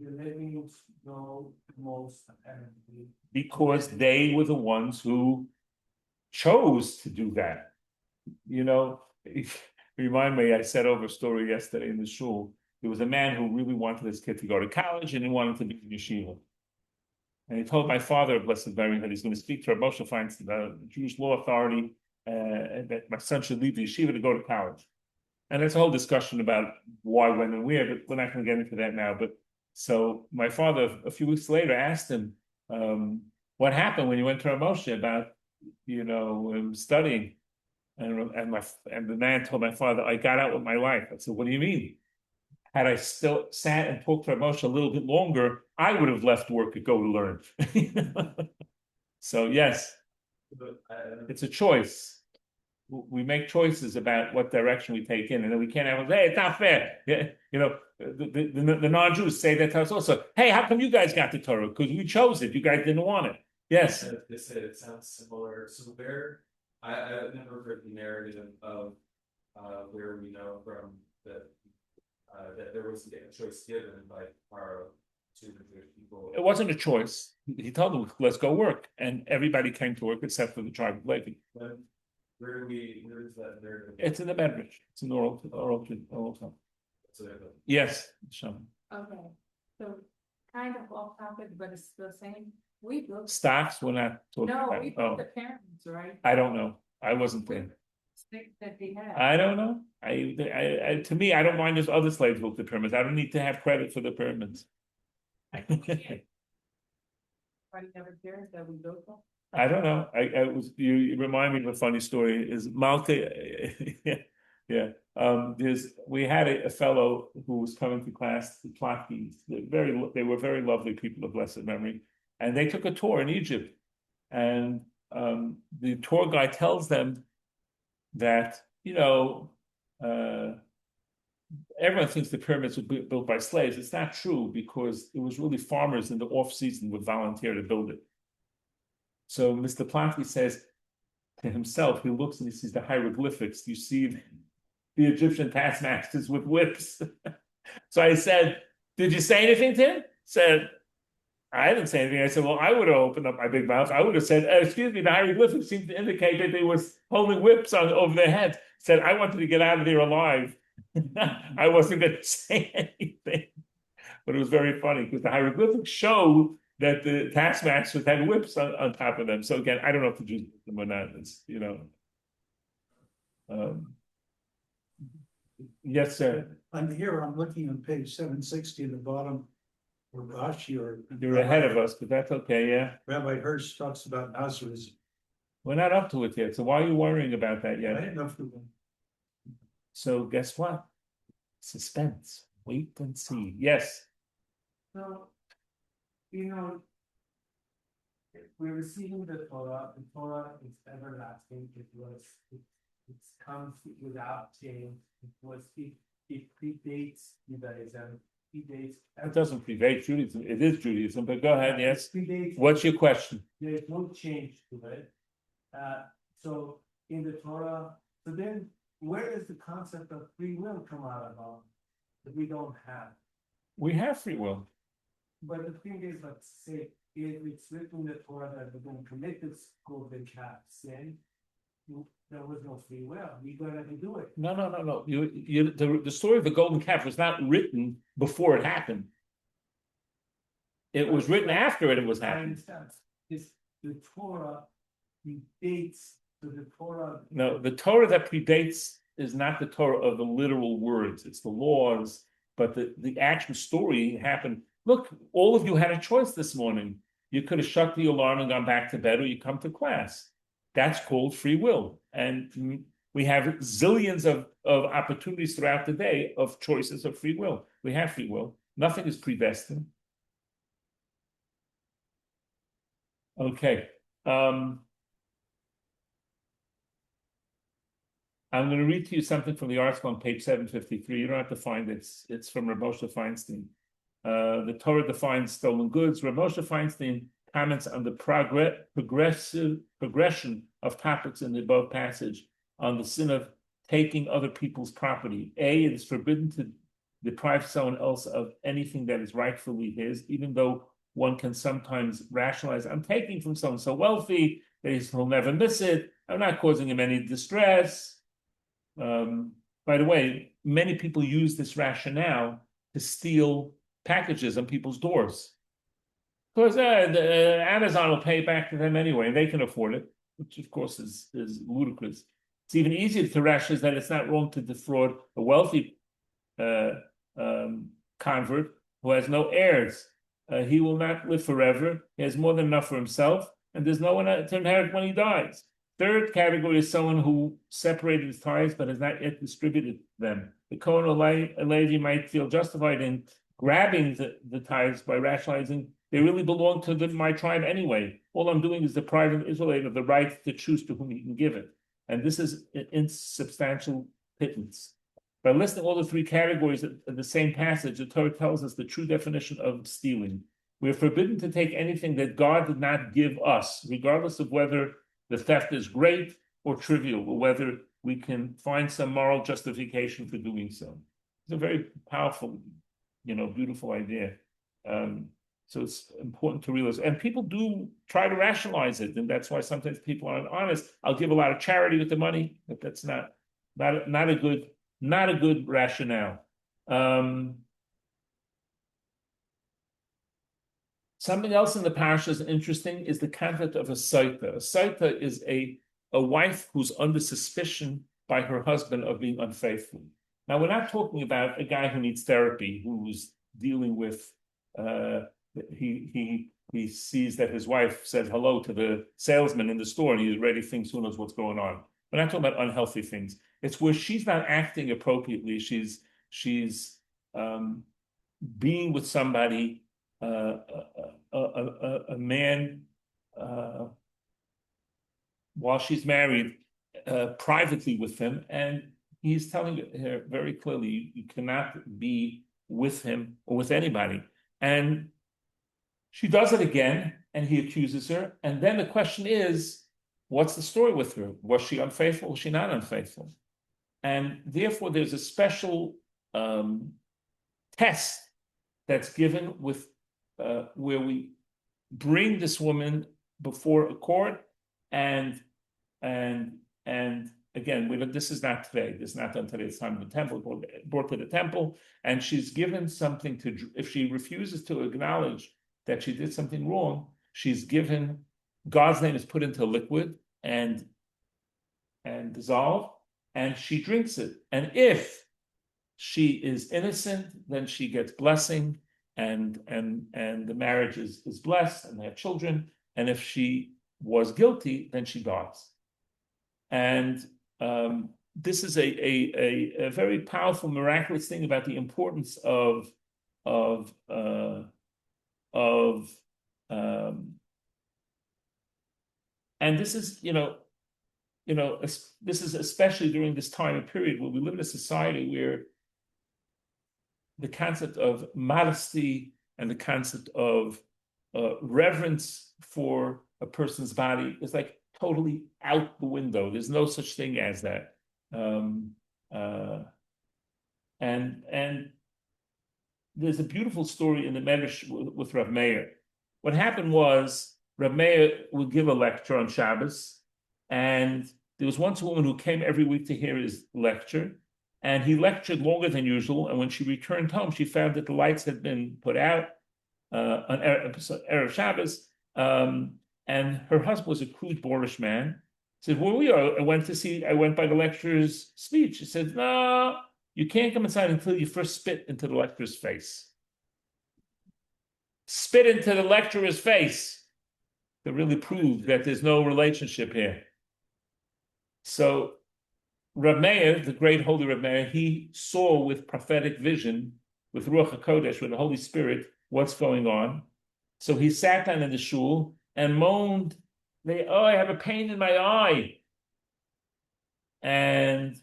Levites know most apparently. Because they were the ones who chose to do that. Remind me, I said over a story yesterday in the shul. There was a man who really wanted his kid to go to college and he wanted to be in yeshiva. And he told my father, blessed memory, that he's going to speak to Rabbi Feinstein, the Jewish law authority, that my son should leave the yeshiva to go to college. And there's a whole discussion about why, when, and where, but we're not going to get into that now. But so my father, a few weeks later, asked him, what happened when you went to Moshe about, studying? And the man told my father, I got out with my life. I said, what do you mean? Had I still sat and talked to Moshe a little bit longer, I would have left work to go to learn. So yes, it's a choice. We make choices about what direction we take in, and then we can't have, hey, it's not fair. Yeah, the non-Jews say that to us also. Hey, how come you guys got the Torah? Because we chose it. You guys didn't want it. Yes. They said it sounds similar. So I've never heard the narrative of where we know from that there was a choice given by Pharaoh to the Jewish people. It wasn't a choice. He told them, let's go work, and everybody came to work except for the tribe of Levi. Where is that narrative? It's in the Medrash. It's an oral time. Yes, Sean. Okay, so kind of off topic, but it's the same. We built. Stocks, we're not talking No, about. we built the pyramids, right? I don't know. I wasn't there. Stick that they had. I don't know. To me, I don't mind if other slaves built the pyramids. I don't need to have credit for the pyramids. Everybody never cares that we built them. I don't know. You remind me of a funny story. Is Malta? Yeah. We had a fellow who was coming to class, the Czapnik. They were very lovely people of blessed memory, and they took a tour in Egypt, and the tour guide tells them that everyone thinks the pyramids were built by slaves. It's not true, because it was really farmers in the off season would volunteer to build it. So Mr. Plotky says to himself, he looks and he sees the hieroglyphics. You see the Egyptian taskmasters with whips. So I said, did you say anything to him? Said, I didn't say anything. I said, well, I would have opened up my big mouth. I would have said, excuse me, the hieroglyphics seem to indicate that they were holding whips over their heads. said, I wanted to get out of there alive. I wasn't going to say anything. But it was very funny because the hieroglyphics show that the taskmasters had whips on top of them. So again, I don't know if the Jews did them or not. It's, yes, sir. I'm here, I'm looking on page 760 at the bottom, where Rashi or. You're ahead of us, but that's okay, yeah. Rabbi Hirsch talks about Nazareth. We're not up to it yet. So why are you worrying about that I yet? didn't know if we were. So guess what? Suspense. Wait and see. Yes. So, we're receiving the Torah is everlasting, it comes without change, it predates Judaism, It doesn't predate Judaism. It is Judaism, but go ahead, yes. predates. What's your question? There is no change to it. So in the Torah, so then where does the concept of free will come out of that we don't have? We have free will. But the thing is, let's say, if it's written in the Torah that we're going to commit this golden calf sin, there was no free will. We gotta do it. No. The story of the golden calf was not written before it happened. It was written after it was I happened. understand. The Torah predates to the Torah. No, the Torah that predates is not the Torah of the literal words. It's the laws, but the actual story happened. Look, all of you had a choice this morning. You could have shut the alarm and gone back to bed, or you come to class. That's called free will. And we have zillions of opportunities throughout the day of choices of free will. We have free will. Nothing is predestined. Okay. I'm going to read to you something from the article on page 753. You don't have to find it. It's from Rabbi Feinstein. The Torah defines stolen goods. Rabbi Feinstein comments on the progression of topics in the above passage on the sin of taking other people's property. A, it is forbidden to deprive someone else of anything that is rightfully his, even though one can sometimes rationalize, I'm taking from someone so wealthy that he'll never miss it. I'm not causing him any distress. By the way, many people use this rationale to steal packages on people's doors. Because Amazon will pay back to them anyway, and they can afford it, which of course is ludicrous. It's even easier to rationalize that it's not wrong to defraud a wealthy convert who has no heirs. He will not live forever. He has more than enough for himself, and there's no one to inherit when he dies. Third category is someone who separated his tithes but has not yet distributed them. The Kohen or Levi might feel justified in grabbing the tithes by rationalizing they really belong to my tribe anyway. All I'm doing is depriving the Israelite of the right to choose to whom he can give it. And this is an insubstantial pittance. By listing all the three categories of the same passage, the Torah tells us the true definition of stealing. We are forbidden to take anything that God did not give us, regardless of whether the theft is great or trivial, or whether we can find some moral justification for doing so. It's a very powerful, beautiful idea. So it's important to realize, and people do try to rationalize it, and that's why sometimes people aren't honest. I'll give a lot of charity with the money, but that's not a good rationale. Something else in the Parsha is interesting is the concept of a saita. A saita is a wife who's under suspicion by her husband of being unfaithful. Now, we're not talking about a guy who needs therapy, who's dealing with, he sees that his wife said hello to the salesman in the store and he already thinks who knows what's going on. We're not talking about unhealthy things. It's where she's not acting appropriately. She's being with somebody, a man, while she's married, privately with him, and he's telling her very clearly, you cannot be with him or with anybody. And she does it again, and he accuses her. And then the question is, what's the story with her? Was she unfaithful? Was she not unfaithful? And therefore, there's a special test that's given with where we bring this woman before a court and again, this is not today. This is not done today. It's time of the temple, brought to the temple, and she's given something to. If she refuses to acknowledge that she did something wrong, she's given God's name is put into liquid and dissolved, and she drinks it. And if she is innocent, then she gets blessing, and the marriage is blessed, and they have children. And if she was guilty, then she dies. And this is a very powerful, miraculous thing about the importance of and this is this is especially during this time and period where we live in a society where the concept of modesty and the concept of reverence for a person's body is like totally out the window. There's no such thing as that. And there's a beautiful story in the Medrash with Rav Meir. What happened was Rav Meir would give a lecture on Shabbos, and there was once a woman who came every week to hear his lecture, and he lectured longer than usual. And when she returned home, she found that the lights had been put out on Erev Shabbos, and her husband was a crude, boorish man. He said, "Where we are?" I went by the lecturer's speech. He said, "No, you can't come inside until you first spit into the lecturer's face. Spit into the lecturer's face to really prove that there's no relationship here." So Reb Meir, the great holy Reb Meir, he saw with prophetic vision, with Ruach HaKodesh, with the Holy Spirit, what's going on. So he sat down in the shul and moaned, I have a pain in my eye. And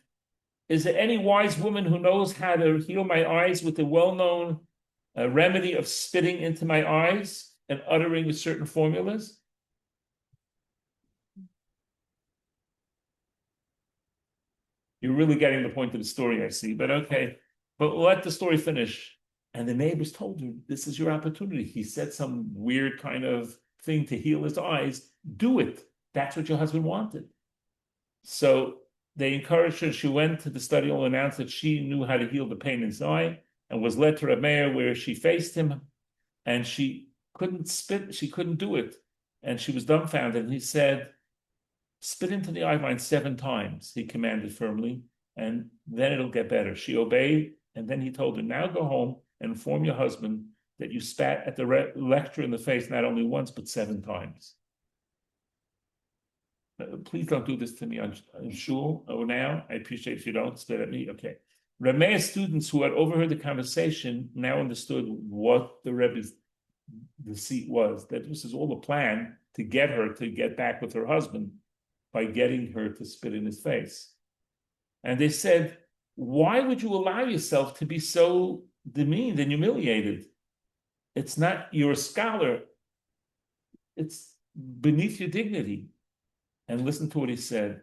is there any wise woman who knows how to heal my eyes with the well-known remedy of spitting into my eyes and uttering certain formulas? You're really getting the point of the story, I see, but okay. But we'll let the story finish. And the neighbors told her, this is your opportunity. He said some weird kind of thing to heal his eyes. Do it. That's what your husband wanted. So they encouraged her. She went to the study hall and announced that she knew how to heal the pain in his eye, and was led to Reb Meir, where she faced him, and she couldn't spit. She couldn't do it. And she was dumbfounded. And he said, spit into the eye line 7 times, he commanded firmly, and then it'll get better. She obeyed, and then he told her, now go home and inform your husband that you spat at the lecturer in the face not only once, but 7 times. Please don't do this to me on shul or now. I appreciate if you don't spit at me. Okay. Reb Meir's students who had overheard the conversation now understood what the Rebbe's deceit was, that this is all a plan to get her to get back with her husband by getting her to spit in his face. And they said, why would you allow yourself to be so demeaned and humiliated? It's not, you're a scholar. It's beneath your dignity. And listen to what he said.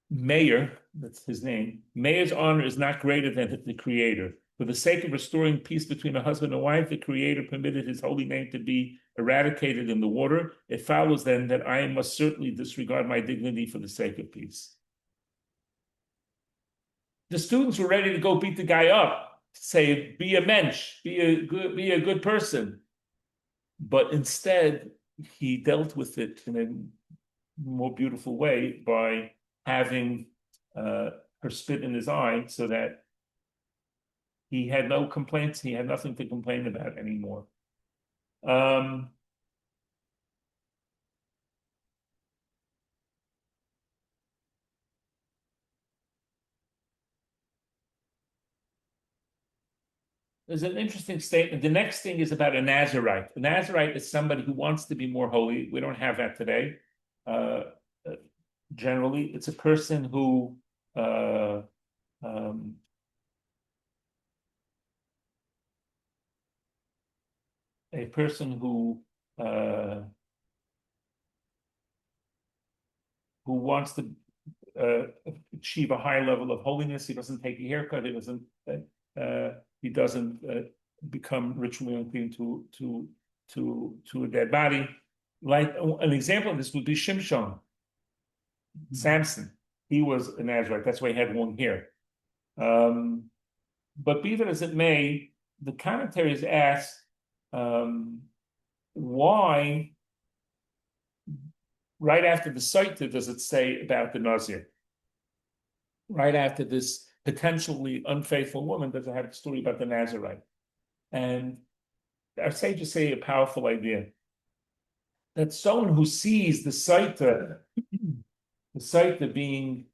Meir, that's his name, Meir's honor is not greater than the Creator. For the sake of restoring peace between a husband and wife, the Creator permitted his holy name to be eradicated in the water. It follows then that I must certainly disregard my dignity for the sake of peace. The students were ready to go beat the guy up, say, be a mensch, be a good person. But instead, he dealt with it in a more beautiful way by having her spit in his eye, so that he had no complaints. He had nothing to complain about anymore. There's an interesting statement. The next thing is about a Nazirite. A Nazirite is somebody who wants to be more holy. We don't have that today. Generally, it's a person who wants to achieve a high level of holiness. He doesn't take a haircut. He doesn't become ritually unclean to a dead body. Like an example of this would be Shimshon. Samson, he was a Nazarite. That's why he had long hair. But be that as it may, the commentaries ask why, right after the Saita, does it say about the Nazir? Right after this potentially unfaithful woman, does it have a story about the Nazarite? And our sages say a powerful idea that someone who sees the Saita being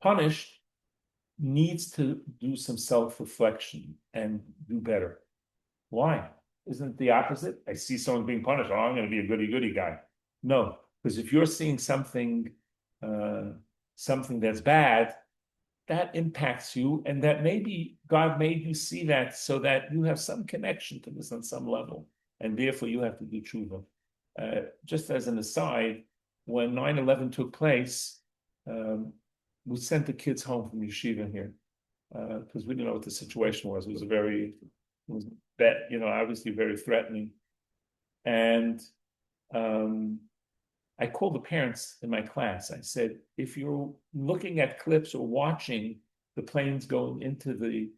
punished needs to do some self-reflection and do better. Why? Isn't it the opposite? I see someone being punished. Oh, I'm going to be a goody-goody guy. No, because if you're seeing something that's bad, that impacts you, and that maybe God made you see that so that you have some connection to this on some level, and therefore you have to do tshuva. Just as an aside, when 9/11 took place, we sent the kids home from yeshiva here because we didn't know what the situation was. It was obviously very threatening, and I called the parents in my class. I said, if you're looking at clips or watching the planes going into the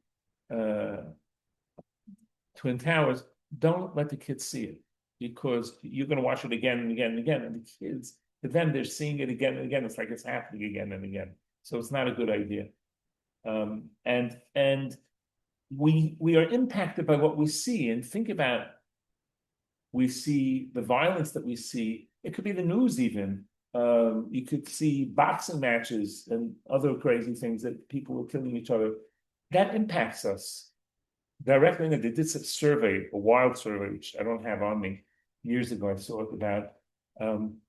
Twin Towers, don't let the kids see it, because you're going to watch it again and again and again. And the kids, to them, they're seeing it again and again. It's like it's happening again and again. So it's not a good idea. And we are impacted by what we see. And think about, we see the violence that we see. It could be the news even. You could see boxing matches and other crazy things that people are killing each other. That impacts us directly. They did a survey, a wild survey, which I don't have on me. Years ago, I saw it about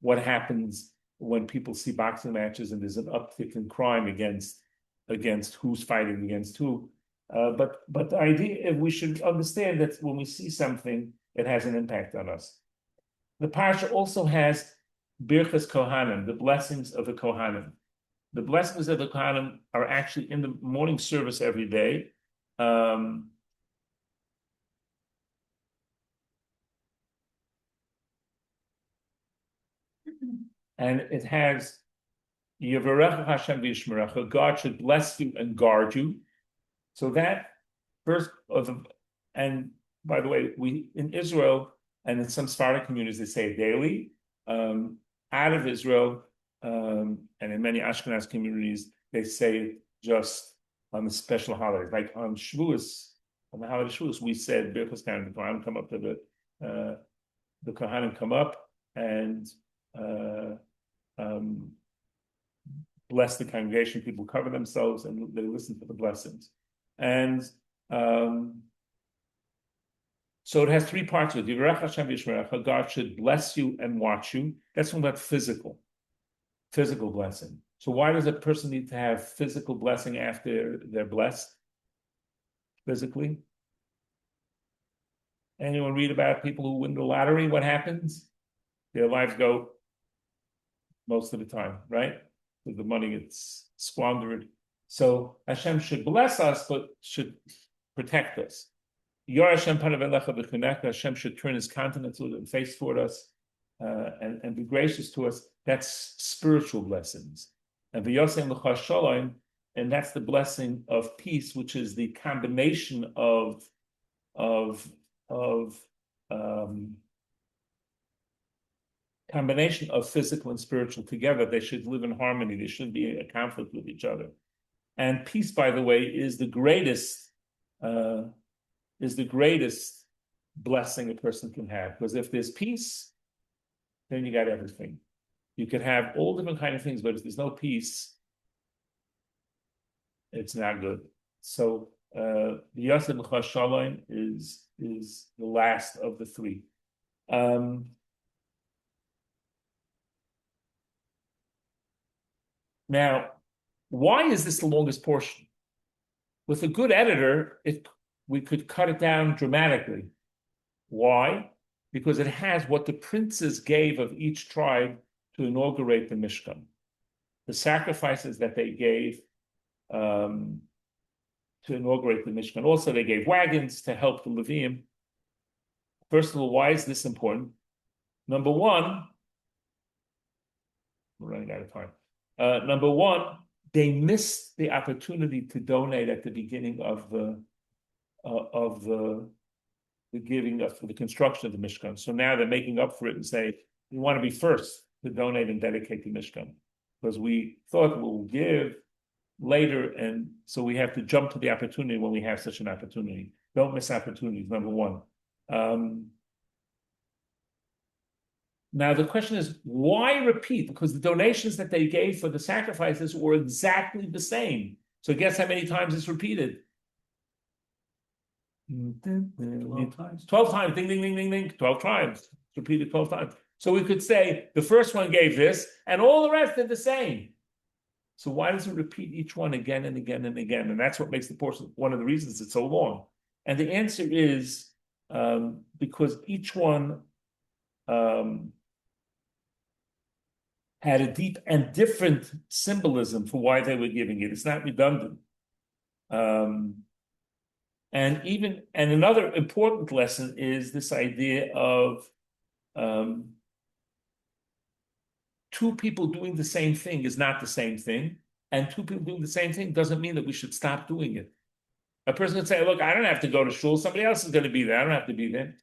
what happens when people see boxing matches and there's an uptick in crime against who's fighting against who. But the idea, we should understand that when we see something, it has an impact on us. The Parsha also has Birchas Kohanim, the blessings of the Kohanim. The blessings of the Kohanim are actually in the morning service every day. And it has Yevarecha Hashem v'yishmerecha, God should bless you and guard you. So that first and by the way, we in Israel and in some Sephardic communities, they say it daily. Out of Israel, and in many Ashkenaz communities, they say it just on the special holidays. Like on Shavuos, on the holiday Shavuos, we said Birchas Kohanim, the Kohanim come up to the Kohanim come up and bless the congregation. People cover themselves and they listen to the blessings. And so it has three parts of it. God should bless you and watch you. That's one about physical blessing. So why does a person need to have physical blessing after they're blessed physically? Anyone read about people who win the lottery? What happens? Their lives go most of the time, right? So the money gets squandered. So Hashem should bless us, but should protect us. Hashem should turn his countenance and face toward us and be gracious to us. That's spiritual blessings. And that's the blessing of peace, which is the combination of physical and spiritual together. They should live in harmony. They shouldn't be a conflict with each other. And peace, by the way, is the greatest blessing a person can have. Because if there's peace, then you got everything. You could have all different kind of things, but if there's no peace, it's not good. So the Yosef Shalom is the last of the three. Now, why is this the longest portion? With a good editor, we could cut it down dramatically. Why? Because it has what the princes gave of each tribe to inaugurate the Mishkan. The sacrifices that they gave to inaugurate the Mishkan. Also, they gave wagons to help the Leviim. First of all, why is this important? Number one, We're running out of time. Number one, they missed the opportunity to donate at the beginning of the giving up for the construction of the Mishkan. So now they're making up for it and say, we want to be first to donate and dedicate the Mishkan. Because we thought we'll give later, and so we have to jump to the opportunity when we have such an opportunity. Don't miss opportunities, number one. Now the question is, why repeat? Because the donations that they gave for the sacrifices were exactly the same. So guess how many times it's repeated? 12 times. 12 times, ding, ding, ding, ding, ding, 12 times. It's repeated 12 times. So we could say the first one gave this, and all the rest did the same. So why does it repeat each one again and again and again? And that's what makes the portion, one of the reasons it's so long. And the answer is because each one had a deep and different symbolism for why they were giving it. It's not redundant. And another important lesson is this idea of two people doing the same thing is not the same thing, and two people doing the same thing doesn't mean that we should stop doing it. A person can say, look, I don't have to go to shul, somebody else is going to be there, I don't have to be there.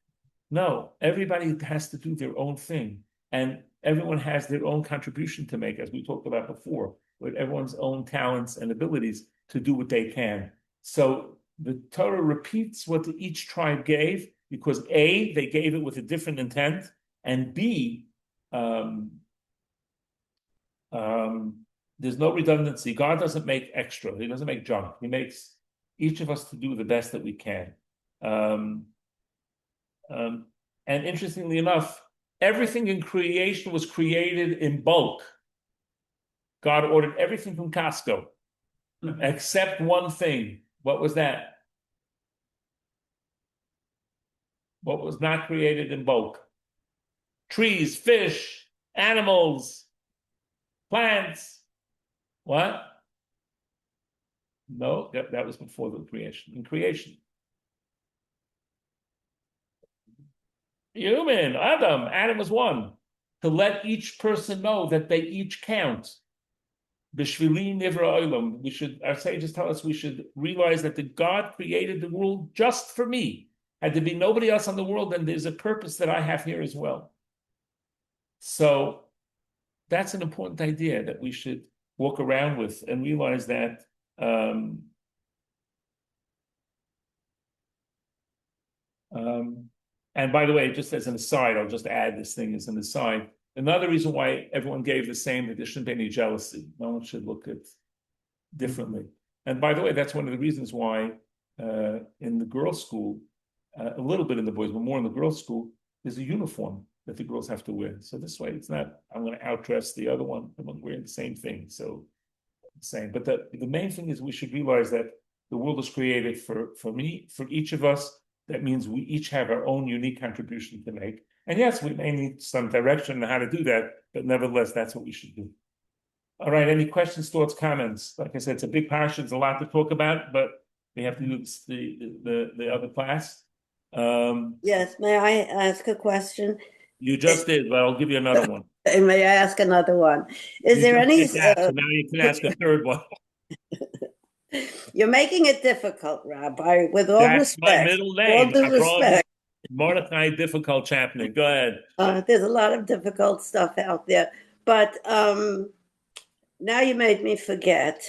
No, everybody has to do their own thing, and everyone has their own contribution to make, as we talked about before, with everyone's own talents and abilities to do what they can. So the Torah repeats what each tribe gave, because A, they gave it with a different intent, and B, there's no redundancy. God doesn't make extra. He doesn't make junk. He makes each of us to do the best that we can. And interestingly enough, everything in creation was created in bulk. God ordered everything from Costco, except one thing. What was that? What was not created in bulk? Trees, fish, animals, plants. What? No, that was before the creation. In creation. Human, Adam was one. To let each person know that they each count. B'shvili nivra olam. Our sages tell us we should realize that the God created the world just for me. Had there been nobody else on the world, then there's a purpose that I have here as well. So that's an important idea that we should walk around with and realize that and by the way, just as an aside, I'll just add this thing as an aside. Another reason why everyone gave the same, that there shouldn't be any jealousy. No one should look at differently. And by the way, that's one of the reasons why in the girls' school, a little bit in the boys, but more in the girls' school, there's a uniform that the girls have to wear. So this way, it's not, I'm going to outdress the other one. I'm wearing the same thing. So same. But the main thing is we should realize that the world is created for me, for each of us. That means we each have our own unique contribution to make. And yes, we may need some direction on how to do that, but nevertheless, that's what we should do. All right, any questions, thoughts, comments? Like I said, it's a big parsha, there's a lot to talk about, but we have to do the other class. Yes, may I ask a question? You just did, but I'll give you another one. May I ask another one? Is there any? So now you can ask a third one. You're making it difficult, Rabbi, with all That's respect. my middle name. All due respect. Mordechai Difficult Czapnik. Go ahead. There's a lot of difficult stuff out there, but now you made me forget.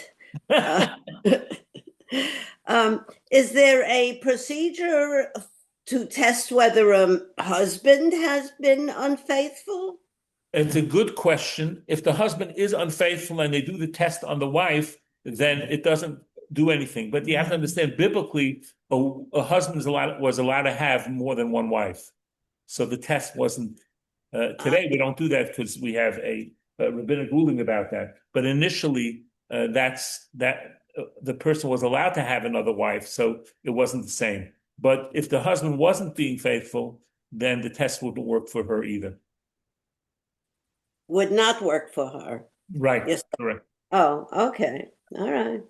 Is there a procedure to test whether a husband has been unfaithful? It's a good question. If the husband is unfaithful and they do the test on the wife, then it doesn't do anything. But you have to understand, biblically, a husband was allowed to have more than one wife. So the test wasn't. Today we don't do that because we have a rabbinic ruling about that. But initially, the person was allowed to have another wife, so it wasn't the same. But if the husband wasn't being faithful, then the test wouldn't work for her either. Would not work for her. Right. Yes. Correct. Oh, okay. All right.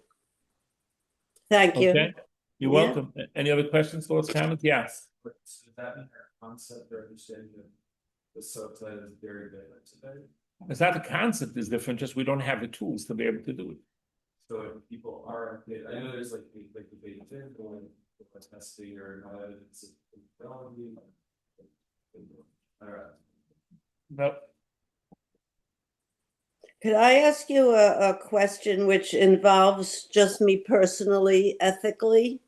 Thank you. Okay. You're welcome. Any other questions, thoughts, comments? Yes. Does that mean our concept or understanding of the subtitle is very different today? It's not the concept is different, just we don't have the tools to be able to do it. So if people are, I know there's like the big thing going with testing or not evidence of infidelity. All right. No, Could I ask you a question which involves just me personally, ethically?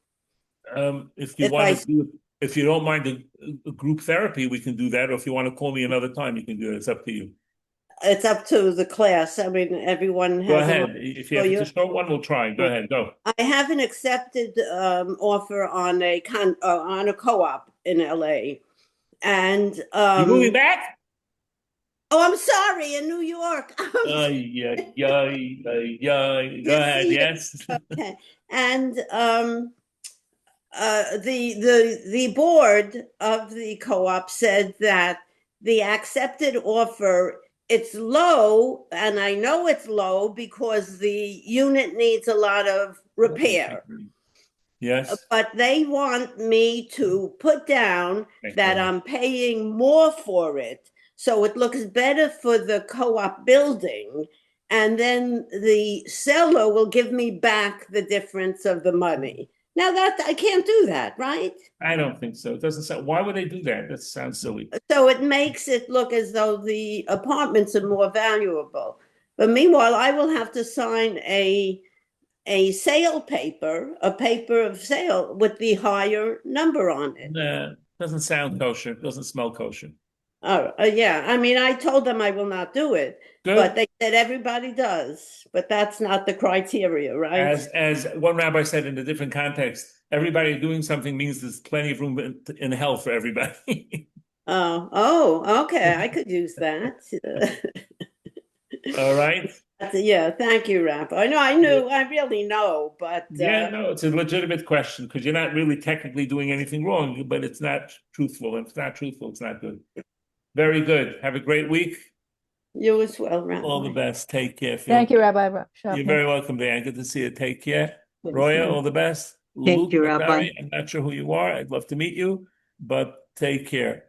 if you If want I- to do it, if you don't mind a group therapy, we can do that. Or if you want to call me another time, you can do it. It's up to you. It's up to the class. I mean, everyone Go has. ahead. If you have you- a short one, we'll try. Go ahead. Go. I have an accepted offer on a co-op in LA, and You moving back? oh, I'm sorry, in New York. Go ahead. See, Yes. okay, and the board of the co-op said that the accepted offer, it's low, and I know it's low because the unit needs a lot of repair. Yes. But they want me to put down that I'm paying more for it, so it looks better for the co-op building, and then the seller will give me back the difference of the money. Now that I can't do that, right? I don't think so. It doesn't sound. Why would they do that? That sounds silly. So it makes it look as though the apartments are more valuable. But meanwhile, I will have to sign a sale paper, a paper of sale with the higher number on it. Nah, doesn't sound kosher. Doesn't smell kosher. Oh, yeah. I mean, I told them I will not do it, Good. but they said everybody does. But that's not the criteria, right? As one rabbi said in a different context, everybody doing something means there's plenty of room in hell for everybody. Oh, okay. I could use that. All right. Yeah, thank you, Rabbi. No, I really know, but Yeah, no, it's a legitimate question because you're not really technically doing anything wrong, but it's not truthful. If it's not truthful, it's not good. Very good. Have a great week. You as well, Rabbi. All the best. Take care. Thank you, Rabbi You're Czapnik. very welcome, Dan. Good to see you. Take care. Good to Roya, see you. all the best. Thank Luke you, Rabbi. Matari, I'm not sure who you are. I'd love to meet you, but take care.